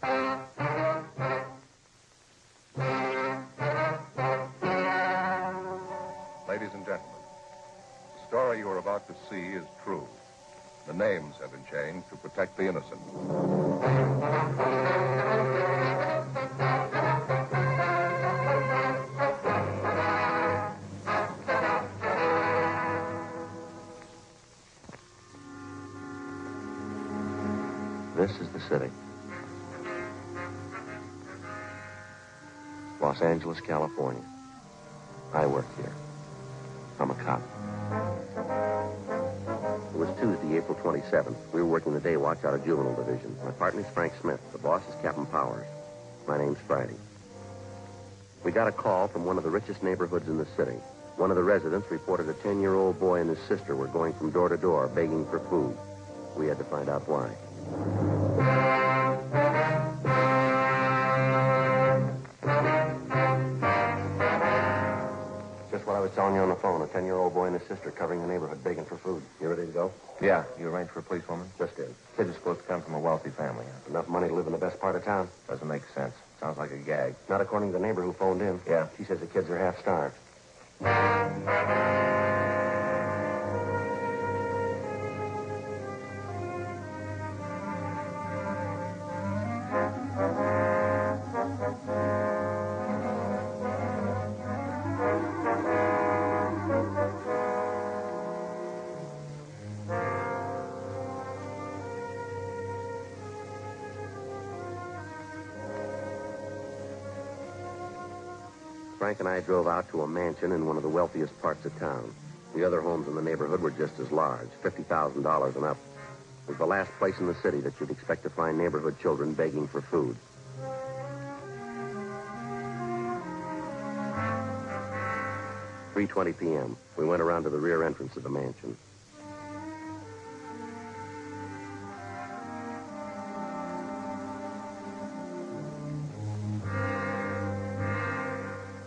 Ladies and gentlemen, the story you are about to see is true. The names have been changed to protect the innocent. This is the city. Los Angeles, California. I work here. I'm a cop. It was Tuesday, April 27th. We were working the day watch out of Juvenile Division. My partner's Frank Smith. The boss is Captain Powers. My name's Friday. We got a call from one of the richest neighborhoods in the city. One of the residents reported a 10-year-old boy and his sister were going from door to door begging for food. We had to find out why. Just what I was telling you on the phone. A 10-year-old boy and his sister covering the neighborhood begging for food. You ready to go? Yeah, you arranged for a policewoman? Just did. Kids are supposed to come from a wealthy family. Huh? Enough money to live in the best part of town. Doesn't make sense. Sounds like a gag. Not according to the neighbor who phoned in. Yeah. She says the kids are half starved. Frank and I drove out to a mansion in one of the wealthiest parts of town. The other homes in the neighborhood were just as large, $50,000 and up. It was the last place in the city that you'd expect to find neighborhood children begging for food. "3:20 p.m. We went around to the rear entrance of the mansion.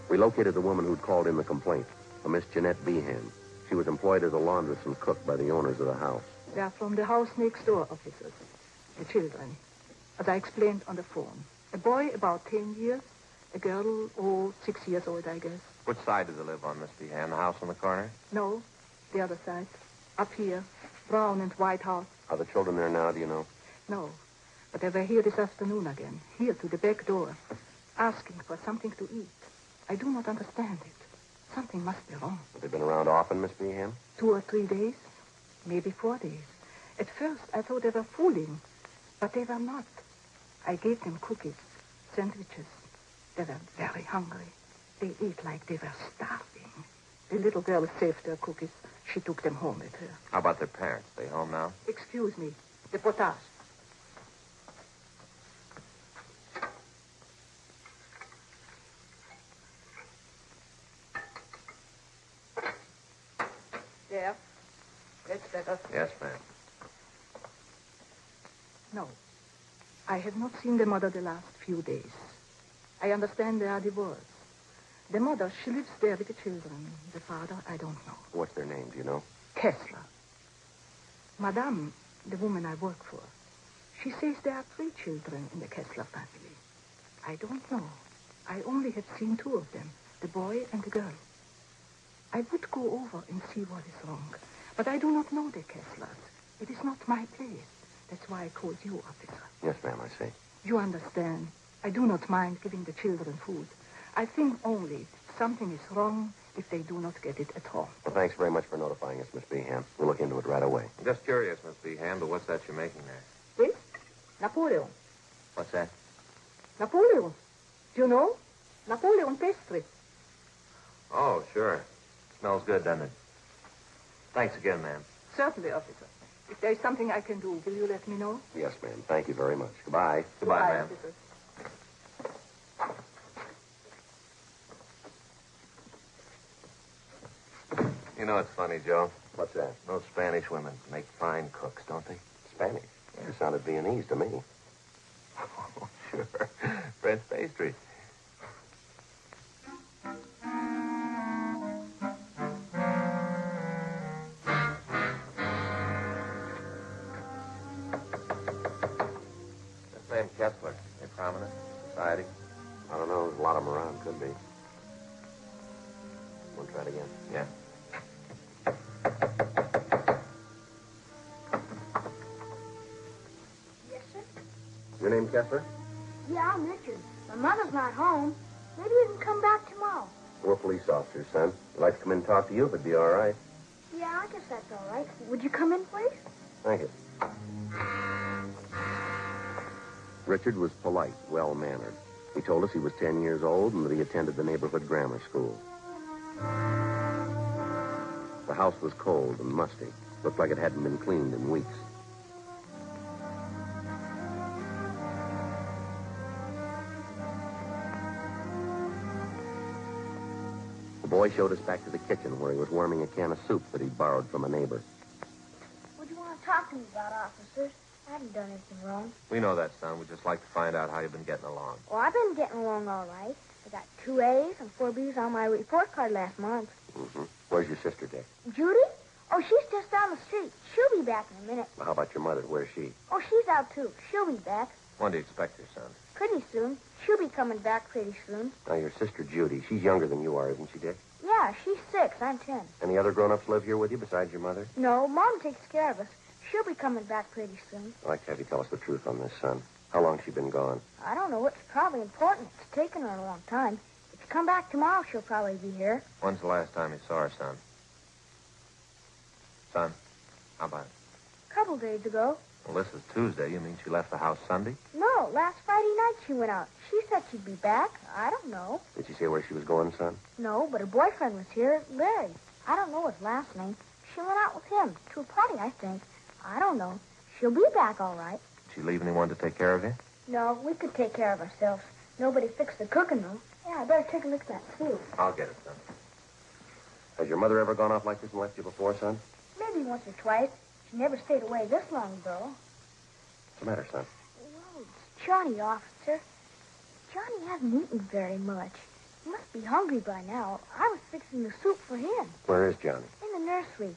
We located the woman who'd called in the complaint, a Miss Jeanette Behan. She was employed as a laundress and cook by the owners of the house. They are from the house next door, officers. The children, as I explained on the phone. A boy about 10 years, a girl, 6 years old, I guess. Which side do they live on, Miss Behan? The house on the corner? No, the other side. Up here, brown and white house. Are the children there now, do you know? No, but they were here this afternoon again, here to the back door, asking for something to eat. I do not understand it. Something must be wrong. Have they been around often, Miss Behan? 2 or 3 days, maybe 4 days. At first, I thought they were fooling, but they were not. I gave them cookies, sandwiches. They were very hungry. They ate like they were starving. The little girl saved their cookies. She took them home with her. How about their parents? They home now? Excuse me, the potage. There. That's better. Yes, ma'am. No. I have not seen the mother the last few days. I understand they are divorced. The mother, she lives there with the children. The father, I don't know. What's their name, do you know? Kessler. Madame, the woman I work for, she says there are 3 children in the Kessler family. I don't know. I only have seen 2 of them, the boy and the girl. I would go over and see what is wrong, but I do not know the Kesslers. It is not my place. That's why I called you, officer. Yes, ma'am, I see. You understand. I do not mind giving the children food. I think only something is wrong if they do not get it at home. Well, thanks very much for notifying us, Miss Behan. We'll look into it right away. I'm just curious, Miss Behan, but what's that you're making there? This? Napoleon. What's that? Napoleon. Do you know? Napoleon pastry. Oh, sure. Smells good, doesn't it? Thanks again, ma'am. Certainly, officer. If there is something I can do, will you let me know? Yes, ma'am. Thank you very much. Goodbye. Goodbye, ma'am. Officer. You know, it's funny, Joe. What's that? Those Spanish women make fine cooks, don't they? Spanish. You sounded Viennese to me. Oh, sure. French pastry. That's named Kessler. They Prominent in society? I don't know. There's a lot of them around. Could be. Want to try it again? Yeah. Yes, sir? Your name, Kessler? Yeah, I'm Richard. My mother's not home. Maybe we can come back tomorrow. We're police officers, son. We'd like to come in and talk to you if it'd be all right. Yeah, I guess that's all right. Would you come in, please? Thank you. Richard was polite, well-mannered. He told us he was 10 years old and that he attended the neighborhood grammar school. The house was cold and musty. Looked like it hadn't been cleaned in weeks. The boy showed us back to the kitchen where he was warming a can of soup that he'd borrowed from a neighbor. What do you want to talk to me about, officers? I haven't done anything wrong. We know that, son. We'd just like to find out how you've been getting along. Well, I've been getting along all right. I got 2 A's and 4 B's on my report card last month. Mm-hmm. Where's your sister, Dick? Judy? Oh, she's just down the street. She'll be back in a minute. Well, how about your mother? Where's she? Oh, she's out, too. She'll be back. When do you expect her, son? Pretty soon. She'll be coming back pretty soon. Now, your sister Judy, she's younger than you are, isn't she, Dick? Yeah, she's 6. I'm 10. Any other grown-ups live here with you besides your mother? No, Mom takes care of us. She'll be coming back pretty soon. I'd like to have you tell us the truth on this, son. How long's she been gone? I don't know. It's probably important. It's taken her a long time. If you come back tomorrow, she'll probably be here. When's the last time you saw her, son? Son, how about it? A couple days ago. Well, this is Tuesday. You mean she left the house Sunday? No, last Friday night she went out. She said she'd be back. I don't know. Did she say where she was going, son? No, but her boyfriend was here, Larry. I don't know his last name. She went out with him to a party, I think. I don't know. She'll be back all right. Did she leave anyone to take care of you? No, we could take care of ourselves. Nobody fixed the cooking, though. Yeah, I better take a look at that soup. I'll get it, son. Has your mother ever gone off like this and left you before, son? Maybe once or twice. She never stayed away this long, though. What's the matter, son? Well, it's Johnny, officer. Johnny hasn't eaten very much. He must be hungry by now. I was fixing the soup for him. Where is Johnny? In the nursery.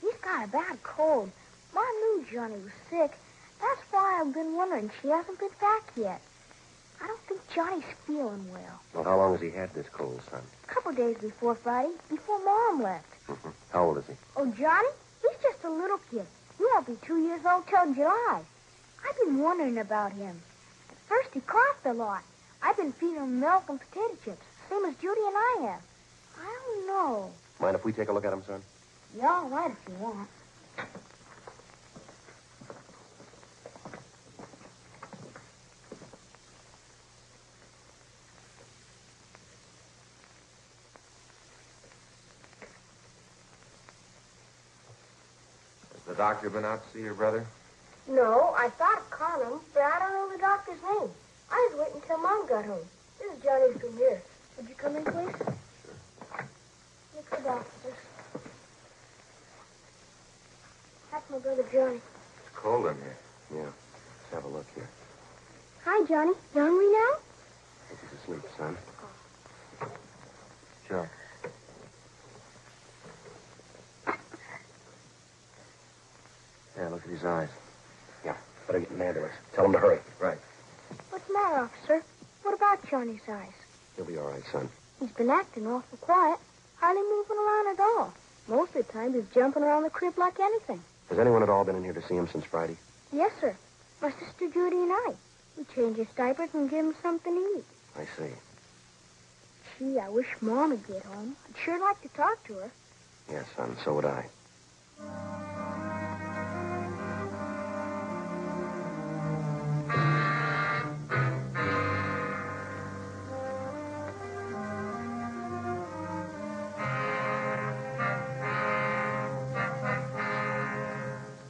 He's got a bad cold. Mom knew Johnny was sick. That's why I've been wondering. She hasn't been back yet. I don't think Johnny's feeling well. Well, how long has he had this cold, son? A couple days before Friday, before Mom left. Mm-hmm. How old is he? Oh, Johnny? He's just a little kid. He won't be 2 years old till July. I've been wondering about him. At first, he coughed a lot. I've been feeding him milk and potato chips, same as Judy and I have. I don't know. Mind if we take a look at him, son? Yeah, all right if you want. Has the doctor been out to see your brother? No, I thought of calling him, but I don't know the doctor's name. I was waiting till Mom got home. This is Johnny's room here. Would you come in, please? Sure. Look for the officers. That's my brother Johnny. It's cold in here. Yeah. Let's have a look here. Hi, Johnny. You hungry now? I think he's asleep, son. Sure. Yeah, look at his eyes. Yeah, better get an ambulance. Tell him to hurry. Right. What's the matter, officer? What about Johnny's eyes? He'll be all right, son. He's been acting awful quiet, hardly moving around at all. Most of the time, he's jumping around the crib like anything. Has anyone at all been in here to see him since Friday? Yes, sir. My sister Judy and I. We change his diapers and give him something to eat. I see. Gee, I wish Mom would get home. I'd sure like to talk to her. Yes, son, so would I.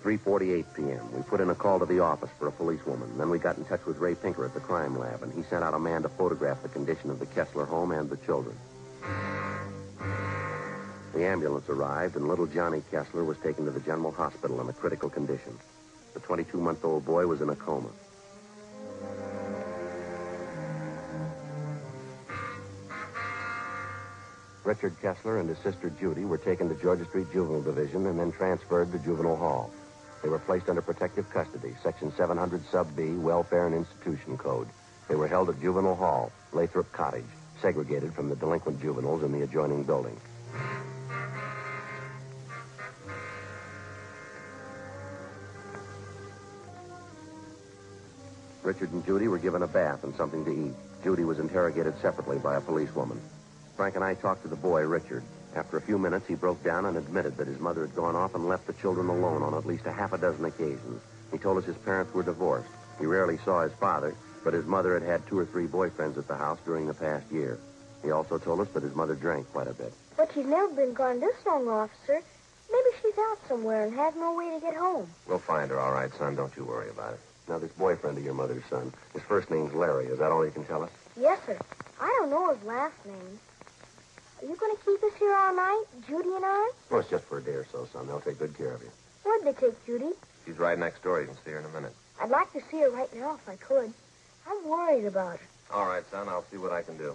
3:48 p.m. We put in a call to the office for a policewoman. Then we got in touch with Ray Pinker at the crime lab, and he sent out a man to photograph the condition of the Kessler home and the children. The ambulance arrived, and little Johnny Kessler was taken to the general hospital in a critical condition. The 22-month-old boy was in a coma. Richard Kessler and his sister Judy were taken to Georgia Street Juvenile Division and then transferred to Juvenile Hall. They were placed under protective custody, Section 700 Sub B, Welfare and Institution Code. They were held at Juvenile Hall, Lathrop Cottage, segregated from the delinquent juveniles in the adjoining building. Richard and Judy were given a bath and something to eat. Judy was interrogated separately by a policewoman. Frank and I talked to the boy, Richard. After a few minutes, he broke down and admitted that his mother had gone off and left the children alone on at least a half a dozen occasions. He told us his parents were divorced. He rarely saw his father, but his mother had had 2 or 3 boyfriends at the house during the past year. He also told us that his mother drank quite a bit. But she's never been gone this long, officer. Maybe she's out somewhere and has no way to get home. We'll find her, all right, son. Don't you worry about it. Now, this boyfriend of your mother's son, his first name's Larry. Is that all you can tell us? Yes, sir. I don't know his last name. Are you going to keep us here all night, Judy and I? Well, it's just for a day or so, son. They'll take good care of you. Where'd they take Judy? She's right next door. You can see her in a minute. I'd like to see her right now if I could. I'm worried about her. All right, son. I'll see what I can do.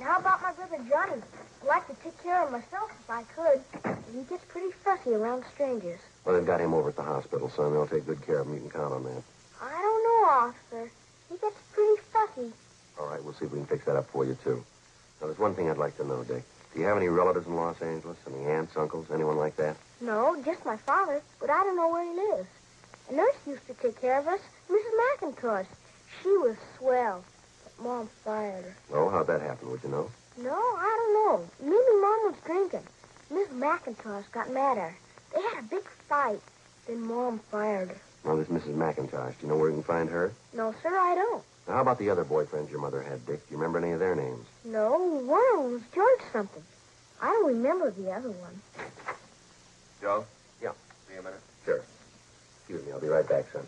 Now, how about my brother Johnny? I'd like to take care of myself if I could. But he gets pretty fussy around strangers. Well, they've got him over at the hospital, son. They'll take good care of him. You can count on that. I don't know, officer. He gets pretty fussy. All right, we'll see if we can fix that up for you, too. Now, there's one thing I'd like to know, Dick. Do you have any relatives in Los Angeles? Any aunts, uncles, anyone like that? No, just my father, but I don't know where he lives. A nurse used to take care of us, Mrs. McIntosh. She was swell, but Mom fired her. Oh, how'd that happen? Would you know? No, I don't know. Maybe Mom was drinking. Mrs. McIntosh got mad at her. They had a big fight. Then Mom fired her. Now, this Mrs. McIntosh, do you know where you can find her? No, sir, I don't. Now, how about the other boyfriends your mother had, Dick? Do you remember any of their names? No, one of them was George something. I don't remember the other one. Joe? Yeah. See you a minute. Sure. Excuse me, I'll be right back, son.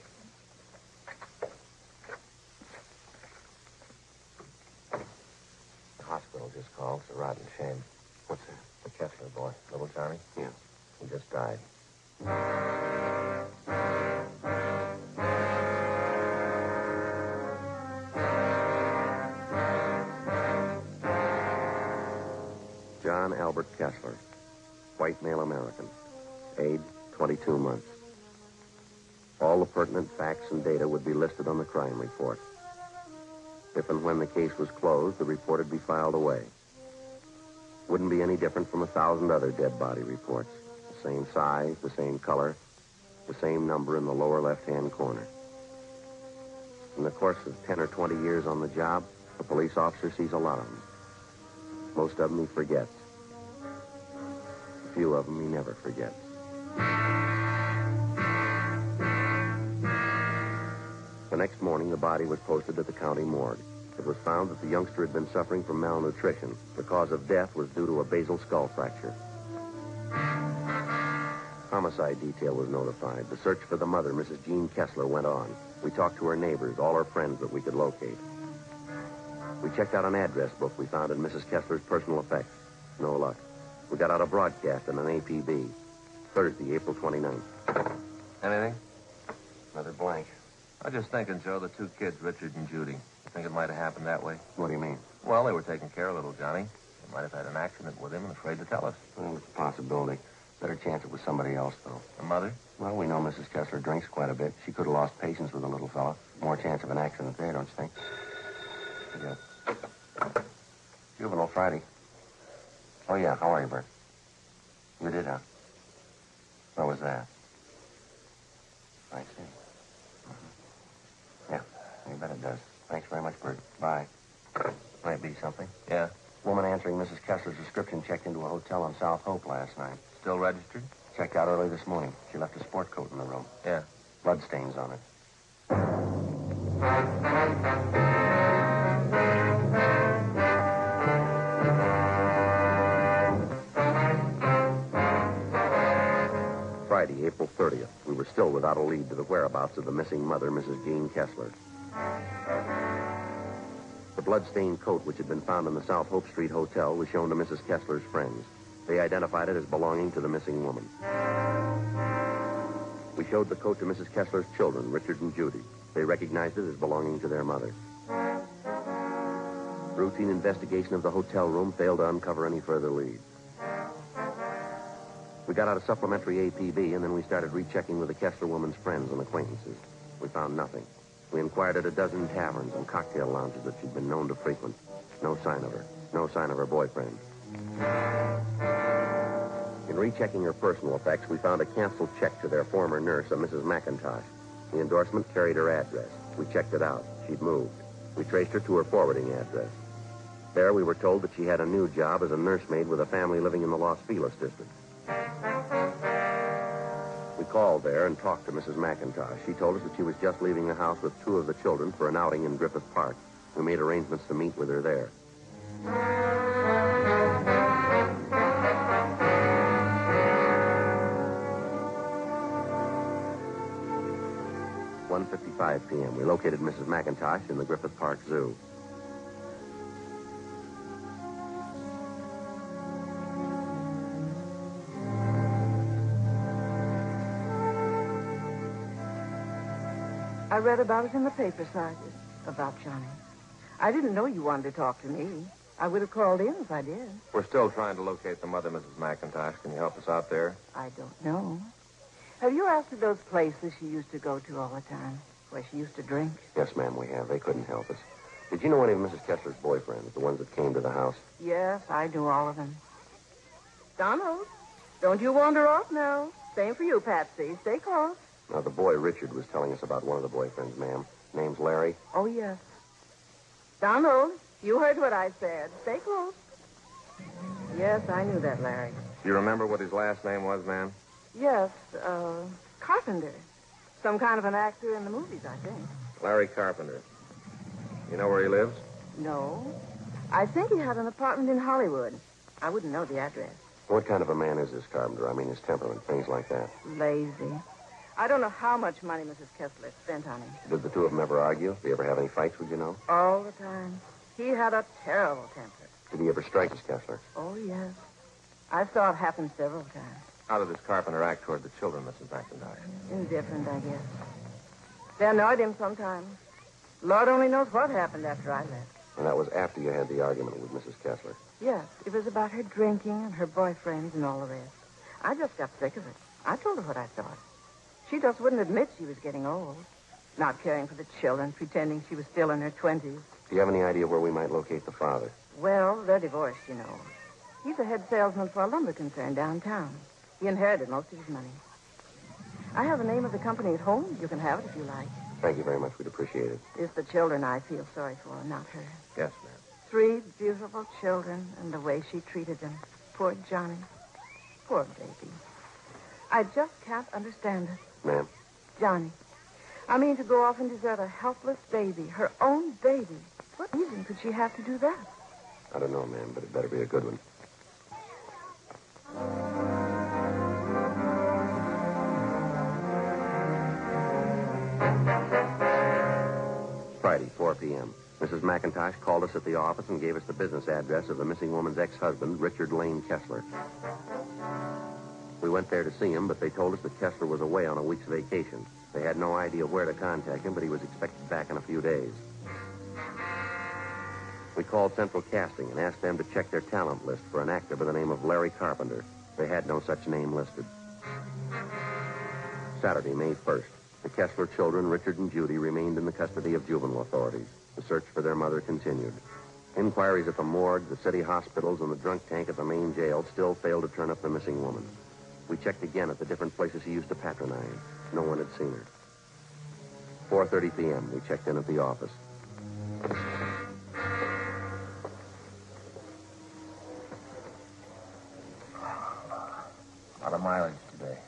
The hospital just called. It's a rotten shame. What's that? The Kessler boy. Little Johnny? Yeah. He just died. John Albert Kessler, white male American, age 22 months. All the pertinent facts and data would be listed on the crime report. If and when the case was closed, the report would be filed away. Wouldn't be any different from 1,000 other dead body reports. The same size, the same color, the same number in the lower left-hand corner. In the course of 10 or 20 years on the job, a police officer sees a lot of them. Most of them he forgets. A few of them he never forgets. The next morning, the body was posted at the county morgue. It was found that the youngster had been suffering from malnutrition. The cause of death was due to a basal skull fracture. Homicide detail was notified. The search for the mother, Mrs. Jean Kessler, went on. We talked to her neighbors, all her friends that we could locate. We checked out an address book we found in Mrs. Kessler's personal effects. No luck. We got out a broadcast in an APB. Thursday, April 29th. Anything? Another blank. I was just thinking, Joe, the 2 kids, Richard and Judy. You think it might have happened that way? What do you mean? Well, they were taking care of little Johnny. They might have had an accident with him and afraid to tell us. Well, it's a possibility. Better chance it was somebody else, though. The mother? Well, we know Mrs. Kessler drinks quite a bit. She could have lost patience with the little fella. More chance of an accident there, don't you think? Yeah. Juvenile Friday. Oh, yeah. How are you, Bert? You did, huh? What was that? I see. Yeah, you bet it does. Thanks very much, Bert. Bye. Might be something. Yeah. Woman answering Mrs. Kessler's description checked into a hotel on South Hope last night. Still registered? Checked out early this morning. She left a sport coat in the room. Yeah. Blood stains on it. Friday, April 30th. We were still without a lead to the whereabouts of the missing mother, Mrs. Jean Kessler. The blood-stained coat which had been found in the South Hope Street Hotel was shown to Mrs. Kessler's friends. They identified it as belonging to the missing woman. We showed the coat to Mrs. Kessler's children, Richard and Judy. They recognized it as belonging to their mother. Routine investigation of the hotel room failed to uncover any further leads. We got out a supplementary APB, and then we started rechecking with the Kessler woman's friends and acquaintances. We found nothing. We inquired at a dozen taverns and cocktail lounges that she'd been known to frequent. No sign of her. No sign of her boyfriend. In rechecking her personal effects, we found a canceled check to their former nurse, a Mrs. McIntosh. The endorsement carried her address. We checked it out. She'd moved. We traced her to her forwarding address. There, we were told that she had a new job as a nursemaid with a family living in the Los Feliz district. We called there and talked to Mrs. McIntosh. She told us that she was just leaving the house with two of the children for an outing in Griffith Park. We made arrangements to meet with her there. At 1:55 p.m., we located Mrs. McIntosh in the Griffith Park Zoo. I read about it in the paper, Sergeant, about Johnny. I didn't know you wanted to talk to me. I would have called in if I did. We're still trying to locate the mother, Mrs. McIntosh. Can you help us out there? I don't know. Have you asked her those places she used to go to all the time, where she used to drink? Yes, ma'am, we have. They couldn't help us. Did you know any of Mrs. Kessler's boyfriends, the ones that came to the house? Yes, I knew all of them. Donald, don't you wander off now. Same for you, Patsy. Stay close. Now, the boy Richard was telling us about one of the boyfriends, ma'am. Name's Larry. Oh, yes. Donald, you heard what I said. Stay close. Yes, I knew that, Larry. Do you remember what his last name was, ma'am? Yes, Carpenter. Some kind of an actor in the movies, I think. Larry Carpenter. You know where he lives? No. I think he had an apartment in Hollywood. I wouldn't know the address. What kind of a man is this Carpenter? I mean, his temperament, things like that. Lazy. I don't know how much money Mrs. Kessler spent on him. Did the two of them ever argue? Did he ever have any fights, would you know? All the time. He had a terrible temper. Did he ever strike Miss Kessler? Oh, yes. I saw it happen several times. How did this Carpenter act toward the children, Mrs. McIntosh? Indifferent, I guess. They annoyed him sometimes. Lord only knows what happened after I left. And that was after you had the argument with Mrs. Kessler. Yes, it was about her drinking and her boyfriends and all the rest. I just got sick of it. I told her what I thought. She just wouldn't admit she was getting old. Not caring for the children, pretending she was still in her 20s. Do you have any idea where we might locate the father? Well, they're divorced, you know. He's a head salesman for a lumber concern downtown. He inherited most of his money. I have the name of the company at home. You can have it if you like. Thank you very much. We'd appreciate it. It's the children I feel sorry for, not her. Yes, ma'am. 3 beautiful children and the way she treated them. Poor Johnny. Poor baby. I just can't understand it. Ma'am? Johnny. I mean, to go off and desert a helpless baby, her own baby. What reason could she have to do that? I don't know, ma'am, but it better be a good one. Friday, 4 p.m. Mrs. McIntosh called us at the office and gave us the business address of the missing woman's ex-husband, Richard Lane Kessler. We went there to see him, but they told us that Kessler was away on a week's vacation. They had no idea where to contact him, but he was expected back in a few days. We called Central Casting and asked them to check their talent list for an actor by the name of Larry Carpenter. They had no such name listed. Saturday, May 1st. The Kessler children, Richard and Judy, remained in the custody of juvenile authorities. The search for their mother continued. Inquiries at the morgue, the city hospitals, and the drunk tank at the main jail still failed to turn up the missing woman. We checked again at the different places he used to patronize. No one had seen her. 4:30 p.m., we checked in at the office. A lot of mileage today.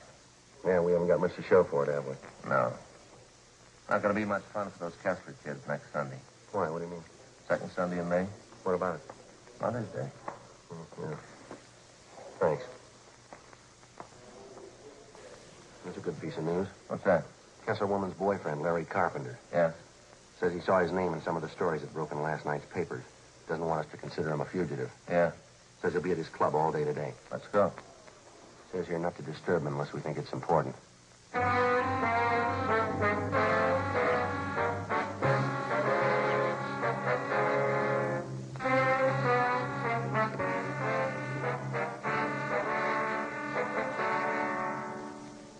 Yeah, we haven't got much to show for it, have we? No. Not going to be much fun for those Kessler kids next Sunday. Why? What do you mean? Second Sunday in May. What about it? Mother's Day. Yeah. Thanks. That's a good piece of news. What's that? Kessler woman's boyfriend, Larry Carpenter. Yes. Says he saw his name in some of the stories that broke in last night's papers. Doesn't want us to consider him a fugitive. Yeah. Says he'll be at his club all day today. Let's go. Says here not to disturb him unless we think it's important.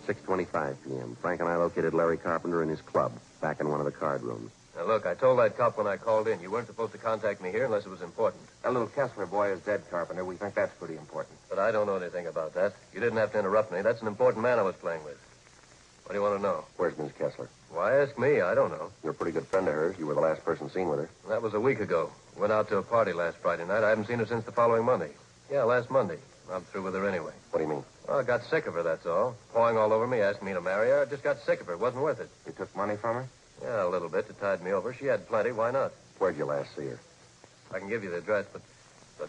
(6:25 p.m.) Frank and I located Larry Carpenter in his club. back in one of the card rooms. Now, look, I told that cop when I called in, you weren't supposed to contact me here unless it was important. That little Kessler boy is dead, Carpenter. We think that's pretty important. But I don't know anything about that. You didn't have to interrupt me. That's an important man I was playing with. What do you want to know? Where's Miss Kessler? Why ask me? I don't know. You're a pretty good friend of hers. You were the last person seen with her. That was a week ago. Went out to a party last Friday night. I haven't seen her since the following Monday. Yeah, last Monday. I'm through with her anyway. What do you mean? Well, I got sick of her, that's all. Pawing all over me, asking me to marry her. I just got sick of her. It wasn't worth it. You took money from her? Yeah, a little bit to tide me over. She had plenty. Why not? Where'd you last see her? I can give you the address, but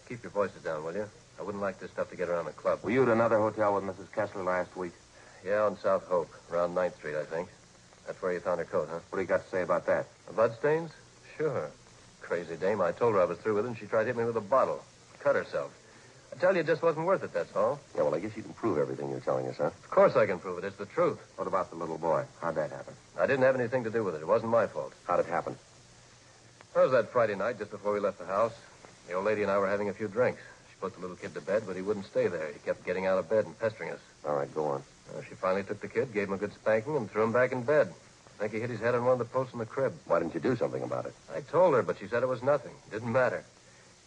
keep your voices down, will you? I wouldn't like this stuff to get around the club. Were you at another hotel with Mrs. Kessler last week? Yeah, on South Hope, around 9th Street, I think. That's where you found her coat, huh? What do you got to say about that? The bloodstains? Sure. Crazy dame. I told her I was through with her, and she tried to hit me with a bottle. Cut herself. I tell you, it just wasn't worth it, that's all. Yeah, well, I guess you can prove everything you're telling us, huh? Of course I can prove it. It's the truth. What about the little boy? How'd that happen? I didn't have anything to do with it. It wasn't my fault. How'd it happen? That was that Friday night, just before we left the house. The old lady and I were having a few drinks. She put the little kid to bed, but he wouldn't stay there. He kept getting out of bed and pestering us. All right, go on. She finally took the kid, gave him a good spanking, and threw him back in bed. I think he hit his head on one of the posts in the crib. Why didn't you do something about it? I told her, but she said it was nothing. It didn't matter.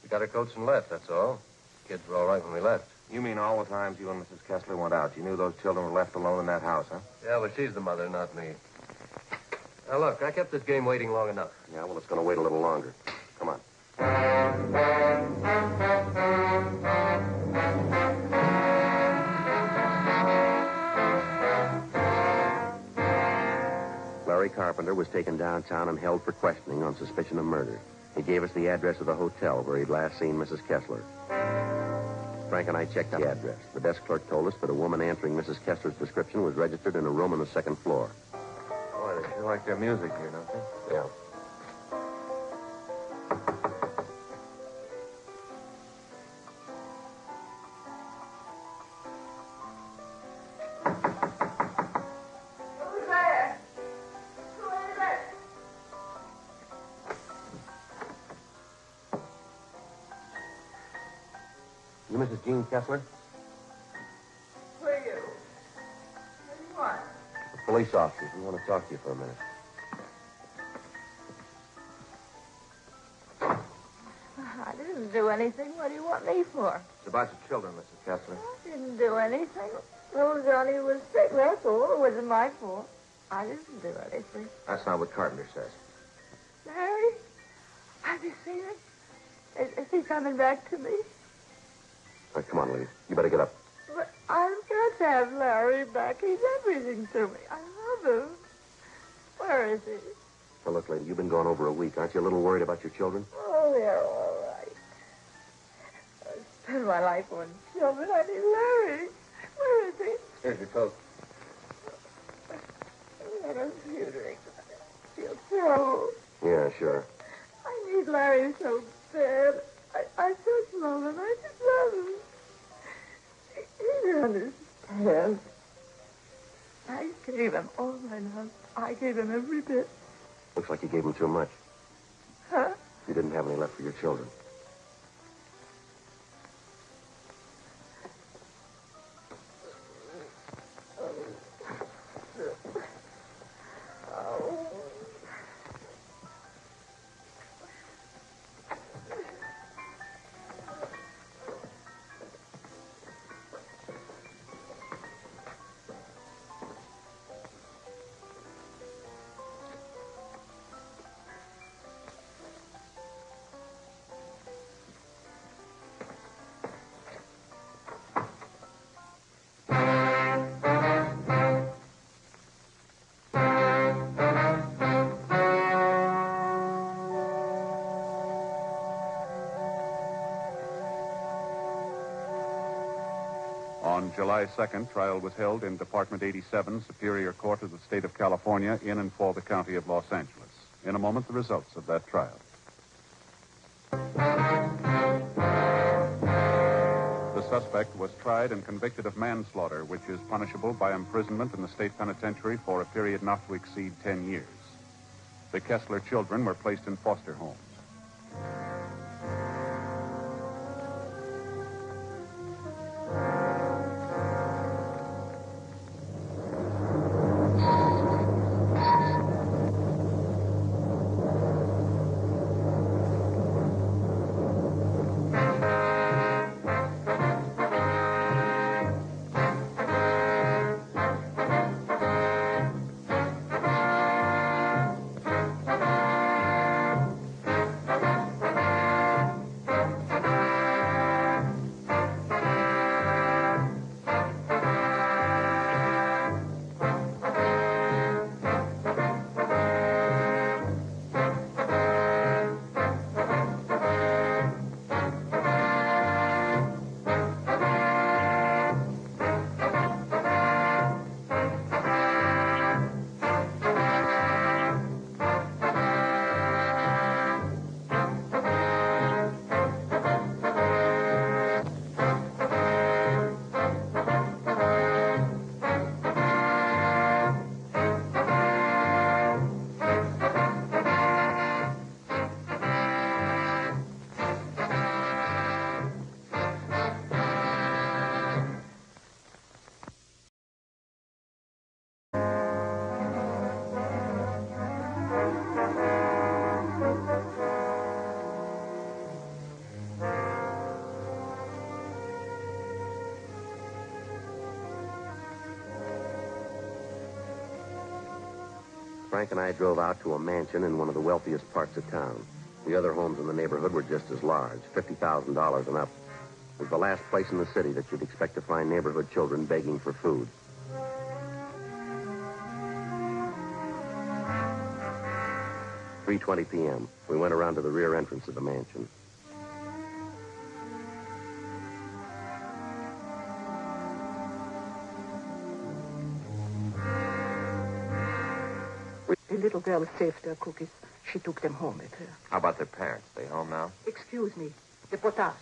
We got our coats and left, that's all. Kids were all right when we left. You mean all the times you and Mrs. Kessler went out, you knew those children were left alone in that house, huh? Yeah, but she's the mother, not me. Now, look, I kept this game waiting long enough. Yeah, well, it's going to wait a little longer. Come on. Larry Carpenter was taken downtown and held for questioning on suspicion of murder. He gave us the address of the hotel where he'd last seen Mrs. Kessler. Frank and I checked out the address. The desk clerk told us that a woman answering Mrs. Kessler's description was registered in a room on the second floor. Boy, they sure like their music here, don't they? Yeah. Who's there? Who is it? You Mrs. Jean Kessler? Who are you? What do you want? The police officers. We want to talk to you for a minute. I didn't do anything. What do you want me for? It's about your children, Mrs. Kessler. I didn't do anything. Little Johnny was sick, that's all. It wasn't my fault. I didn't do anything. That's not what Carpenter says. Larry? Have you seen him? Is he coming back to me? All right, come on, Lee. You better get up. But I've got to have Larry back. He's everything to me. I love him. Where is he? Now, look, lady, you've been gone over a week. Aren't you a little worried about your children? Oh, they're all right. I spend my life on children. I need Larry. Where is he? Here's your coat. Let us few drinks. I feel terrible. Yeah, sure. I need Larry so bad. I just love him. I just love him. He doesn't understand. I gave him all my love. I gave him every bit. Looks like you gave them too much. Huh? You didn't have any left for your children. On July 2nd, trial was held in Department 87, Superior Court of the State of California, in and for the County of Los Angeles. In a moment, the results of that trial. The suspect was tried and convicted of manslaughter, which is punishable by imprisonment in the state penitentiary for a period not to exceed 10 years. The Kessler children were placed in foster homes. Frank and I drove out to a mansion in one of the wealthiest parts of town. The other homes in the neighborhood were just as large, $50,000 and up. It was the last place in the city that you'd expect to find neighborhood children begging for food. "3:20 p.m. We went around to the rear entrance of the mansion. The little girl saved her cookies. She took them home with her. How about their parents? They home now? Excuse me. The potage.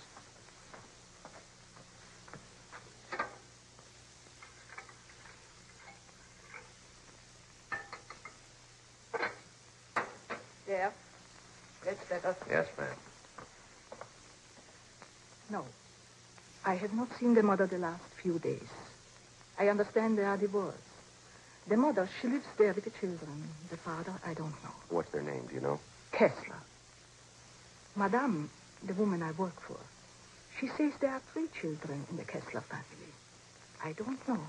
There. That's better. Yes, ma'am. No. I have not seen the mother the last few days. I understand they are divorced. The mother, she lives there with the children. The father, I don't know. What's their name, do you know? Kessler. Madame, the woman I work for, she says there are 3 children in the Kessler family. I don't know.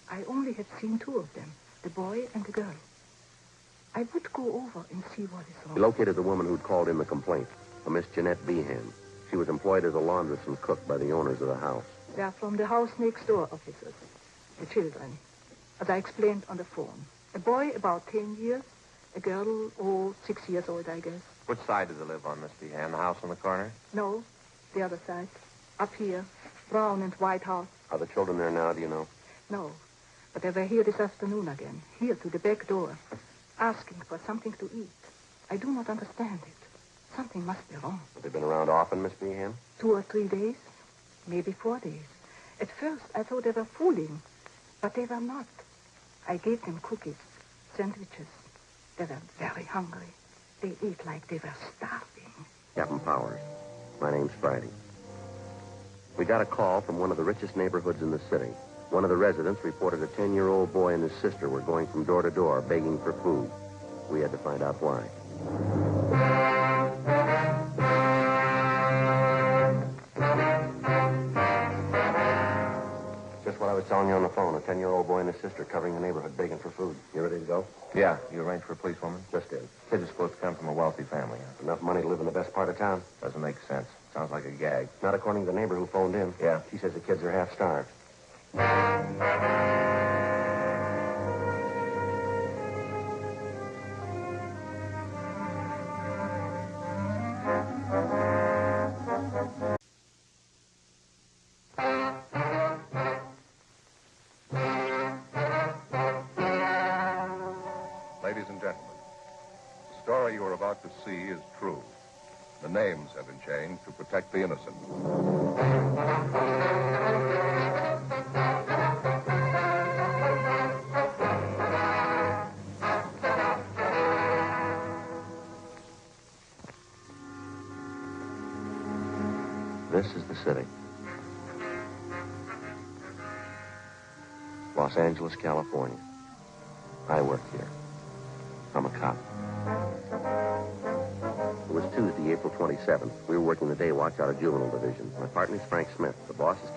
I only have seen 2 of them, the boy and the girl. I would go over and see what is wrong. We located the woman who'd called in the complaint, a Miss Jeanette Behan. She was employed as a laundress and cook by the owners of the house. They are from the house next door, officers. The children. As I explained on the phone. A boy about 10 years. A girl, 6 years old, I guess. Which side do they live on, Miss Behan? The house on the corner? No, the other side. Up here. Brown and white house. Are the children there now, do you know? No. But they were here this afternoon again. Here to the back door. Asking for something to eat. I do not understand it. Something must be wrong. Have they been around often, Miss Behan? 2 or 3 days. Maybe 4 days. At first, I thought they were fooling. But they were not. I gave them cookies, sandwiches. They were very hungry. They ate like they were starving. Captain Powers. My name's Friday. We got a call from one of the richest neighborhoods in the city. One of the residents reported a 10-year-old boy and his sister were going from door to door begging for food. We had to find out why. Just what I was telling you on the phone. A 10-year-old boy and his sister covering the neighborhood begging for food. You ready to go? Yeah. You arranged for a policewoman? Just did. Kids are supposed to come from a wealthy family. Enough money to live in the best part of town. Doesn't make sense. Sounds like a gag. Not according to the neighbor who phoned in. Yeah. She says the kids are half starved. Ladies and gentlemen, the story you are about to see is true. The names have been changed to protect the innocent. This is the city. Los Angeles, California. I work here. I'm a cop. It was Tuesday, April 27th. We were working the day watch out of Juvenile Division. My partner's Frank Smith. The boss is